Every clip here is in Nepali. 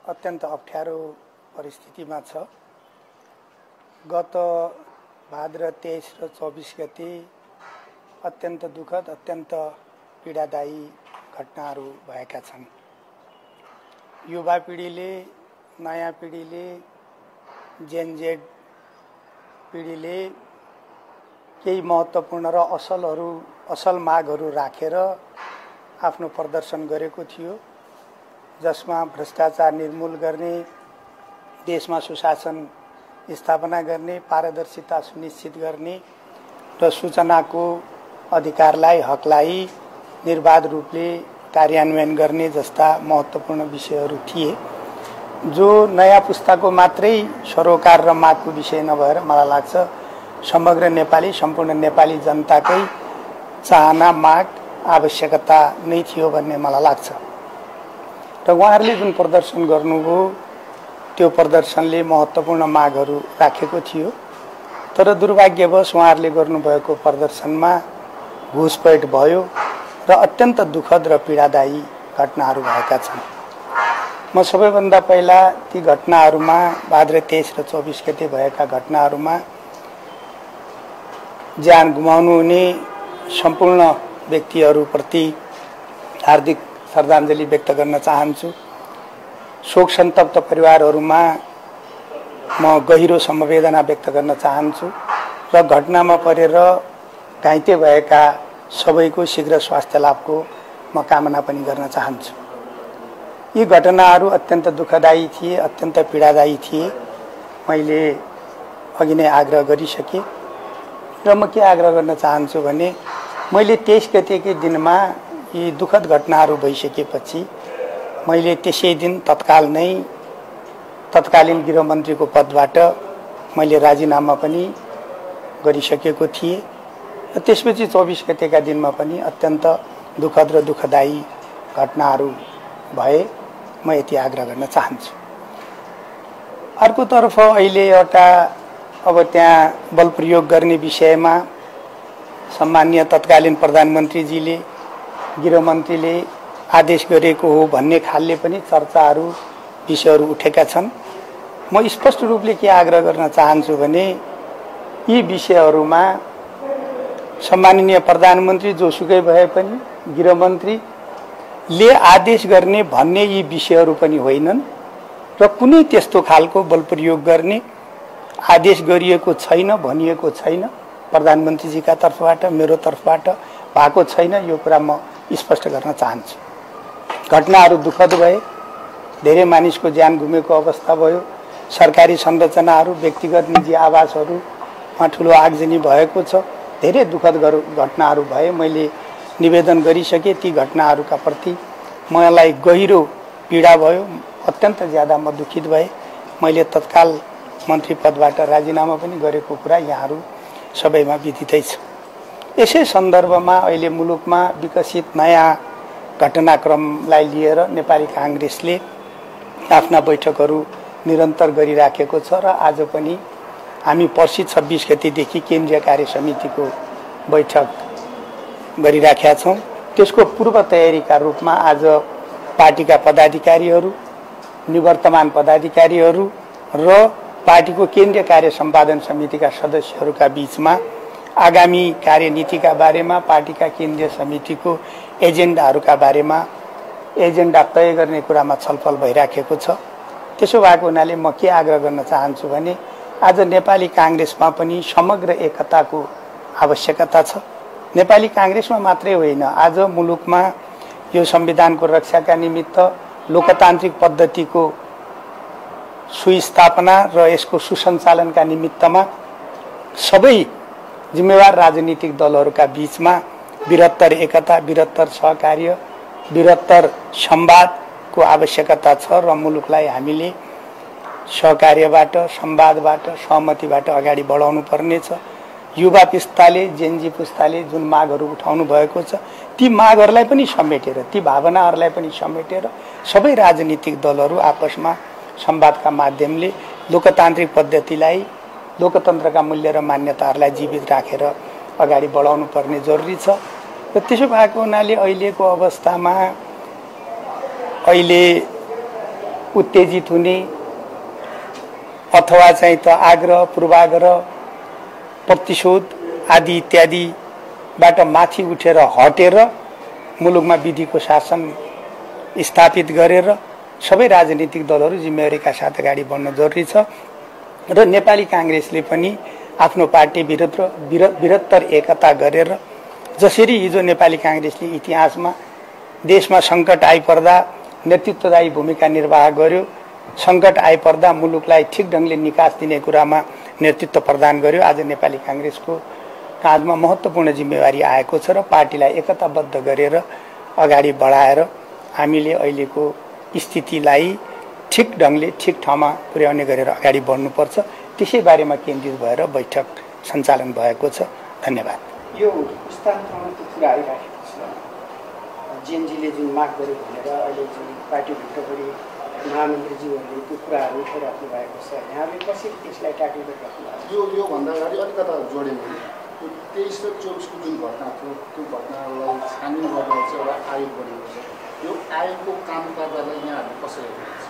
अत्यन्त अप्ठ्यारो परिस्थितिमा छ। गत भाद्र 23 र 24 गते अत्यन्त दुःखद अत्यन्त पीडादायी घटनाहरू भएका छन्। युवा पिढीले, नयाँ पिढीले, जेनजेड पिढीले केही महत्त्वपूर्ण र असल मागहरू राखेर आफ्नो प्रदर्शन गरेको थियो, जसमा भ्रष्टाचार निर्मूल गर्ने, देशमा सुशासन स्थापना गर्ने, पारदर्शिता सुनिश्चित गर्ने र सूचनाको अधिकारलाई, हकलाई निर्बाध रूपले कार्यान्वयन गर्ने जस्ता महत्त्वपूर्ण विषयहरू थिए, जो नयाँ पुस्ताको मात्रै सरोकार र मागको विषय नभएर मलाई लाग्छ समग्र नेपाली, सम्पूर्ण नेपाली जनताकै चाहना, माग, आवश्यकता नै थियो भन्ने मलाई लाग्छ। र उहाँहरूले जुन प्रदर्शन गर्नुभयो त्यो प्रदर्शनले महत्त्वपूर्ण मागहरू राखेको थियो, तर दुर्भाग्यवश उहाँहरूले गर्नुभएको प्रदर्शनमा घुसपैठ भयो र अत्यन्त दुःखद र पीडादायी घटनाहरू भएका छन्। म सबैभन्दा पहिला ती घटनाहरूमा, भाद्र 23 र 24 गते भएका घटनाहरूमा ज्यान गुमाउनु हुने सम्पूर्ण व्यक्तिहरूप्रति हार्दिक श्रद्धाञ्जली व्यक्त गर्न चाहन्छु। शोक सन्तप्त परिवारहरूमा म गहिरो समवेदना व्यक्त गर्न चाहन्छु र घटनामा परेर घाइते भएका सबैको शीघ्र स्वास्थ्य लाभको म कामना पनि गर्न चाहन्छु। यी घटनाहरू अत्यन्त दुःखदायी थिए, अत्यन्त पीडादायी थिए। मैले अघि नै आग्रह गरिसकेँ र म के आग्रह गर्न चाहन्छु भने मैले 23 गतेकै दिनमा यी दुःखद घटनाहरू भइसकेपछि मैले त्यसै दिन तत्कालीन गृहमन्त्रीको पदबाट मैले राजीनामा पनि गरिसकेको थिएँ र त्यसपछि 24 गतेका दिनमा पनि अत्यन्त दुःखद र दुःखदायी घटनाहरू भए। म यति आग्रह गर्न चाहन्छु। अर्कोतर्फ अहिले एउटा अब त्यहाँ बल प्रयोग गर्ने विषयमा सम्माननीय तत्कालीन प्रधानमन्त्रीजीले, गृहमन्त्रीले आदेश गरेको हो भन्ने खालले पनि चर्चाहरू, विषयहरू उठेका छन्। म स्पष्ट रूपले के आग्रह गर्न चाहन्छु भने यी विषयहरूमा सम्माननीय प्रधानमन्त्री जोसुकै भए पनि, गृहमन्त्रीले आदेश गर्ने भन्ने यी विषयहरू पनि होइनन् र कुनै त्यस्तो खालको बल प्रयोग गर्ने आदेश गरिएको छैन, भनिएको छैन। प्रधानमन्त्रीजीका तर्फबाट, मेरो तर्फबाट भएको छैन। यो कुरा म स्पष्ट गर्न चाहन्छु। घटनाहरू दुःखद भए, धेरै मानिसको ज्यान गुमेको अवस्था भयो। सरकारी संरचनाहरू, व्यक्तिगत निजी आवासहरूमा ठुलो आगजनी भएको छ। धेरै दुःखद घटनाहरू भए। मैले निवेदन गरिसकेँ। ती घटनाहरूका प्रति मलाई गहिरो पीडा भयो, अत्यन्त ज्यादा म दुखित भएँ। मैले तत्काल मन्त्री पदबाट राजीनामा पनि गरेको कुरा यहाँहरू सबैमा विदितै छ। यसै सन्दर्भमा अहिले मुलुकमा विकसित नयाँ घटनाक्रमलाई लिएर नेपाली काङ्ग्रेसले आफ्ना बैठकहरू निरन्तर गरिराखेको छ र आज पनि हामी पर्सि 26 गतेदेखि केन्द्रीय कार्य समितिको बैठक गरिराखेका छौँ। त्यसको पूर्व तयारीका रूपमा आज पार्टीका पदाधिकारीहरू, निवर्तमान पदाधिकारीहरू र पार्टीको केन्द्रीय कार्य सम्पादन समितिका सदस्यहरूका बीचमा आगामी कार्यनीतिका बारेमा, पार्टीका केन्द्रीय समितिको एजेन्डाहरूका बारेमा एजेन्डा तय गर्ने कुरामा छलफल भइराखेको छ। त्यसो भएको हुनाले म के आग्रह गर्न चाहन्छु भने आज नेपाली काङ्ग्रेसमा पनि समग्र एकताको आवश्यकता छ। नेपाली काङ्ग्रेसमा मात्रै होइन, आज मुलुकमा यो संविधानको रक्षाका निमित्त लोकतान्त्रिक पद्धतिको सुस्थापना र यसको सुसञ्चालनका निमित्तमा सबै जिम्मेवार राजनीतिक दलहरूका बीचमा बृहत्तर एकता, बृहत्तर सहकार्य, बृहत्तर संवादको आवश्यकता छ र मुलुकलाई हामीले सहकार्यबाट, संवादबाट, सहमतिबाट अगाडि बढाउनु पर्नेछ। युवा पुस्ताले, जेनजी पुस्ताले जुन मागहरू उठाउनु भएको छ ती मागहरूलाई पनि समेटेर, ती भावनाहरूलाई पनि समेटेर सबै राजनीतिक दलहरू आपसमा संवादका माध्यमले लोकतान्त्रिक पद्धतिलाई, लोकतन्त्रका मूल्य र मान्यताहरूलाई जीवित राखेर अगाडि बढाउनु पर्ने जरुरी छ। र त्यसो भएको हुनाले अहिलेको अवस्थामा अहिले उत्तेजित हुने अथवा चाहिँ त आग्रह पूर्वाग्रह प्रतिशोध आदि इत्यादिबाट माथि उठेर हटेर मुलुकमा विधिको शासन स्थापित गरेर सबै राजनीतिक दलहरू जिम्मेवारीका साथ अगाडि बढ्न जरुरी छ र नेपाली कांग्रेसले पनि आफ्नो पार्टी विरत्तर एकता गरेर जसरी हिजो नेपाली कांग्रेसले इतिहासमा देशमा संकट आइपर्दा नेतृत्वदायी भूमिका निर्वाह गर्यो, संकट आइपर्दा मुलुकलाई ठिक ढंगले निकास दिने कुरामा नेतृत्व प्रदान गर्यो। आज नेपाली कांग्रेसको काँधमा महत्त्वपूर्ण जिम्मेवारी आएको छ र पार्टीलाई एकताबद्ध गरेर अगाडि बढाएर हामीले अहिलेको स्थितिलाई ठिक ढंगले ठिक ठाउँमा पुर्याउने गरेर अगाडि बढ्नुपर्छ। त्यसै बारेमा केन्द्रित भएर बैठक सञ्चालन भएको छ। धन्यवाद। यो स्थानान्तरणको कुरा आइराखेको छ, जेएनजीले जुन माग गर्यो भनेर अहिले जुन पार्टीभित्रभरि महामन्त्रीज्यूहरूले त्यो कुराहरू उठाइराख्नु भएको छ, यहाँले कसरी त्यसलाई ट्याकल गरिराख्नु भएको छ? यो भन्दा अगाडि अलिकता जोडेँ मैले, 23 र 24 को जुन घटना थियो त्यो घटनालाई छानबिन गर्ने चाहिँ एउटा आयोग बनेको छ। यो आयोगको काम कारबाहीलाई यहाँहरूले कसरी हेर्नुहुन्छ?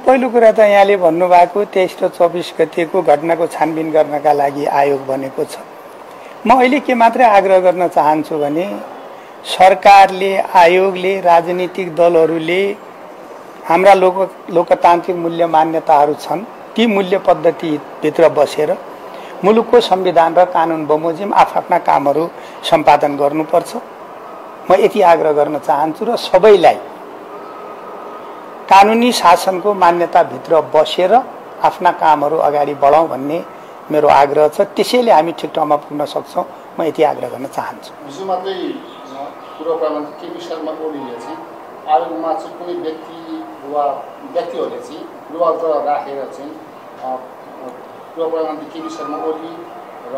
पहिलो कुरा त यहाँले भन्नुभएको 23 र 24 गतेको घटनाको छानबिन गर्नका लागि आयोग बनेको छ। म अहिले के मात्रै आग्रह गर्न चाहन्छु भने सरकारले, आयोगले, राजनीतिक दलहरूले हाम्रा लोकतान्त्रिक मूल्य मान्यताहरू छन्, ती मूल्य पद्धतिभित्र बसेर मुलुकको संविधान र कानुन बमोजिम आफ्ना कामहरू सम्पादन गर्नुपर्छ। म यति आग्रह गर्न चाहन्छु र सबैलाई कानुनी शासनको मान्यताभित्र बसेर आफ्ना कामहरू अगाडि बढाउँ भन्ने मेरो आग्रह छ। त्यसैले हामी ठिक ठाउँमा पुग्न सक्छौँ। म यति आग्रह गर्न चाहन्छु। हिजो मात्रै पूर्व प्रधानमन्त्री केपी शर्मा ओलीले चाहिँ आयोगमा चाहिँ कुनै व्यक्ति वा व्यक्तिहरूले चाहिँ विवाद राखेर चाहिँ पूर्व प्रधानमन्त्री केपी शर्मा ओली र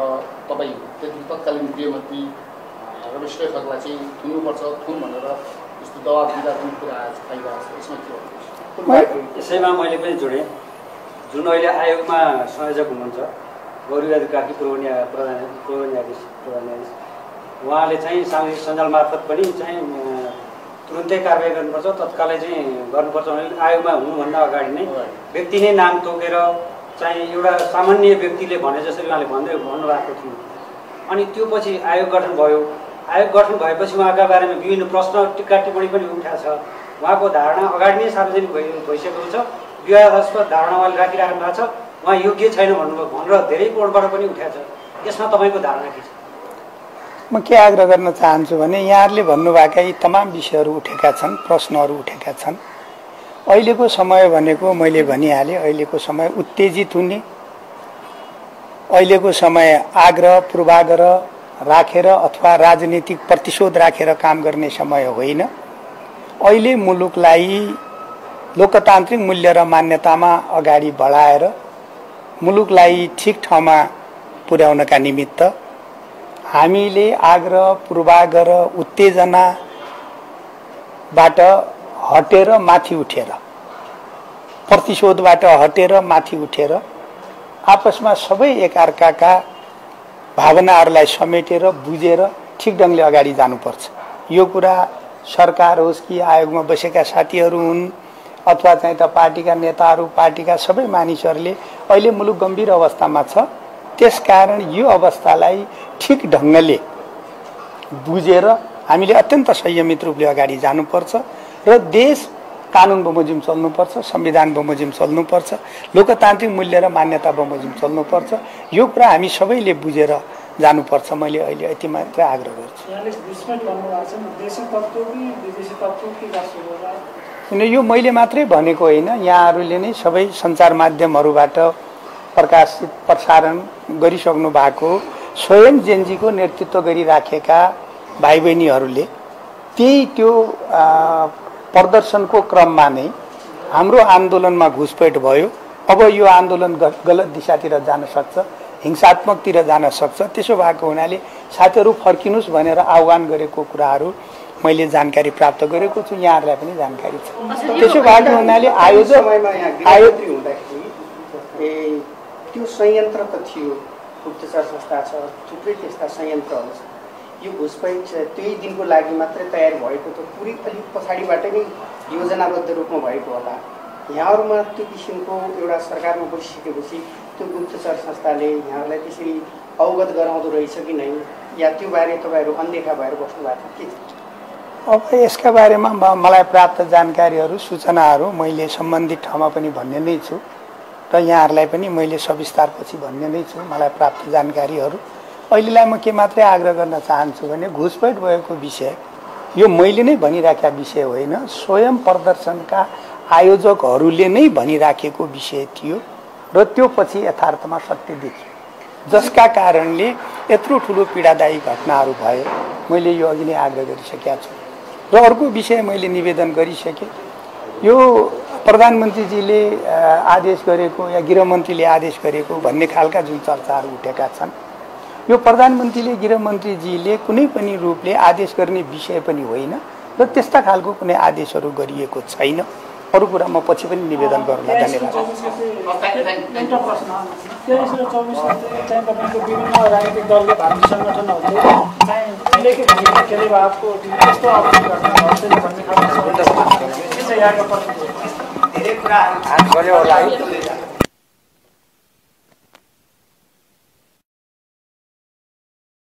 तपाईँ त्यति तत्कालीन गृहमन्त्री रमेश लेखकलाई चाहिँ थुन्नुपर्छ भनेर यस्तो दबाब दिँदा पनि कुरा आइरहेको छ। यसमा के भन्नुहुन्छ? यसैमा मैले पनि जोडेँ, जुन अहिले आयोगमा संयोजक हुनुहुन्छ गौरीबहादुर कार्की पूर्व न्यायाधीश उहाँले चाहिँ सामाजिक सञ्जाल मार्फत पनि चाहिँ तुरुन्तै कारबाही गर्नुपर्छ, तत्कालै चाहिँ गर्नुपर्छ भने आयोगमा हुनुभन्दा अगाडि नै व्यक्ति नै नाम तोकेर चाहिँ एउटा सामान्य व्यक्तिले भने जसरी उहाँले भन्नुभएको थियो। अनि त्यो पछि आयोग गठन भयो। आयोग गठन भएपछि उहाँका बारेमा विभिन्न प्रश्न टिक्का टिप्पणी पनि उठाएको छ। उहाँको धारणा अगाडि नै सार्वजनिक भइसकेको छ, विवादास्पद धारणा उहाँले राखिराख्नु भएको छ, उहाँ योग्य छैन भन्नुभयो भनेर धेरै कोणबाट पनि उठाएको छ। यसमा तपाईँको धारणा के छ? म के आग्रह गर्न चाहन्छु भने यहाँहरूले भन्नुभएका यी तमाम विषयहरू उठेका छन्, प्रश्नहरू उठेका छन्। अहिलेको समय भनेको मैले भनिहालेँ, अहिलेको समय उत्तेजित हुने, अहिलेको समय आग्रह पूर्वाग्रह राखेर अथवा राजनीतिक प्रतिशोध राखेर काम गर्ने समय होइन। अहिले मुलुकलाई लोकतान्त्रिक मूल्य र मान्यतामा अगाडि बढाएर मुलुकलाई ठिक ठाउँमा पुर्याउनका निमित्त हामीले आग्रह पूर्वाग्रह उत्तेजनाबाट हटेर माथि उठेर, प्रतिशोधबाट हटेर माथि उठेर आपसमा सबै एकअर्काका भावनाहरूलाई समेटेर बुझेर ठिक ढंगले अगाडि जानुपर्छ। यो कुरा सरकार होस् कि आयोगमा बसेका साथीहरू हुन् अथवा चाहिँ त पार्टीका नेताहरू, पार्टीका सबै मानिसहरूले अहिले मुलुक गम्भीर अवस्थामा छ। त्यसकारण यो अवस्थालाई ठिक ढंगले बुझेर हामीले अत्यन्त संयमित रूपले अगाडि जानुपर्छ र देश कानुन बमोजिम चल्नुपर्छ, संविधान बमोजिम चल्नुपर्छ, लोकतान्त्रिक मूल्य र मान्यता बमोजिम चल्नुपर्छ। यो कुरा हामी सबैले बुझेर जानुपर्छ। मैले अहिले यति मात्र आग्रह गर्छु। यो मैले मात्रै भनेको होइन, यहाँहरूले नै सबै सञ्चार माध्यमहरूबाट प्रकाशित प्रसारण गरिसक्नु भएको स्वयं जेएनजीको नेतृत्व गरिराखेका भाइ बहिनीहरूले त्यही त्यो प्रदर्शनको क्रममा नै हाम्रो आन्दोलनमा घुसपैठ भयो। अब यो आन्दोलन गलत दिशातिर जान सक्छ, हिंसात्मकतिर जान सक्छ। त्यसो भएको हुनाले साथीहरू फर्किनुस् भनेर आह्वान गरेको कुराहरू मैले जानकारी प्राप्त गरेको छु, यहाँहरूलाई पनि जानकारी छ। त्यसो भएको हुनाले आयोजक त्यो संयन्त्र त थियो, गुप्तचर संस्था छ, थुप्रै त्यस्ता संयन्त्रहरू छ। यो घुसपैठ त्यही दिनको लागि मात्रै तयार भएको त पुरै अलिक पछाडिबाट नै योजनाबद्ध रूपमा भएको होला। यहाँहरूमा त्यो किसिमको एउटा सरकारमा बसिसकेपछि त्यो गुप्तचर संस्थाले यहाँहरूलाई त्यसरी अवगत गराउँदो रहेछ कि नै, या त्यो बारे तपाईँहरू अनदेखा भएर बस्नु भएको के छ? अब यसका बारेमा मलाई प्राप्त जानकारीहरू सूचनाहरू मैले सम्बन्धित ठाउँमा पनि भन्ने नै छु र यहाँहरूलाई पनि मैले सविस्तारपछि भन्ने नै छु मलाई प्राप्त जानकारीहरू। अहिलेलाई म के मात्रै आग्रह गर्न चाहन्छु भने घुसपैठ भएको विषय यो मैले नै भनिराखेका विषय होइन, स्वयं प्रदर्शनका आयोजकहरूले नै भनिराखेको विषय थियो र त्यो पछि यथार्थमा सत्य देखियो, जसका कारणले यत्रो ठुलो पीडादायी घटनाहरू भयो। मैले यो अघि नै आग्रह गरिसकेका छु र अर्को विषय मैले निवेदन गरिसकेँ। यो प्रधानमन्त्रीजीले आदेश गरेको या गृहमन्त्रीले आदेश गरेको भन्ने खालका जुन चर्चाहरू उठेका छन्, यो प्रधानमन्त्रीले गृहमन्त्रीजीले कुनै पनि रूपले आदेश गर्ने विषय पनि होइन र त्यस्ता खालको कुनै आदेशहरू गरिएको छैन। अरू कुरा म पछि पनि निवेदन गर्नुलाई धन्यवाद। एउटा प्रश्न 23 र 24 चाहिँ तपाईँको विभिन्न राजनीतिक दलले धार्मिक सङ्गठनहरूले चाहिँ उल्लेखित भूमिका खेले भएको त्यस्तो अवधि घटना भएको छैन भन्ने खालको के छ यहाँको प्रतिक्रिया? धेरै कुराहरू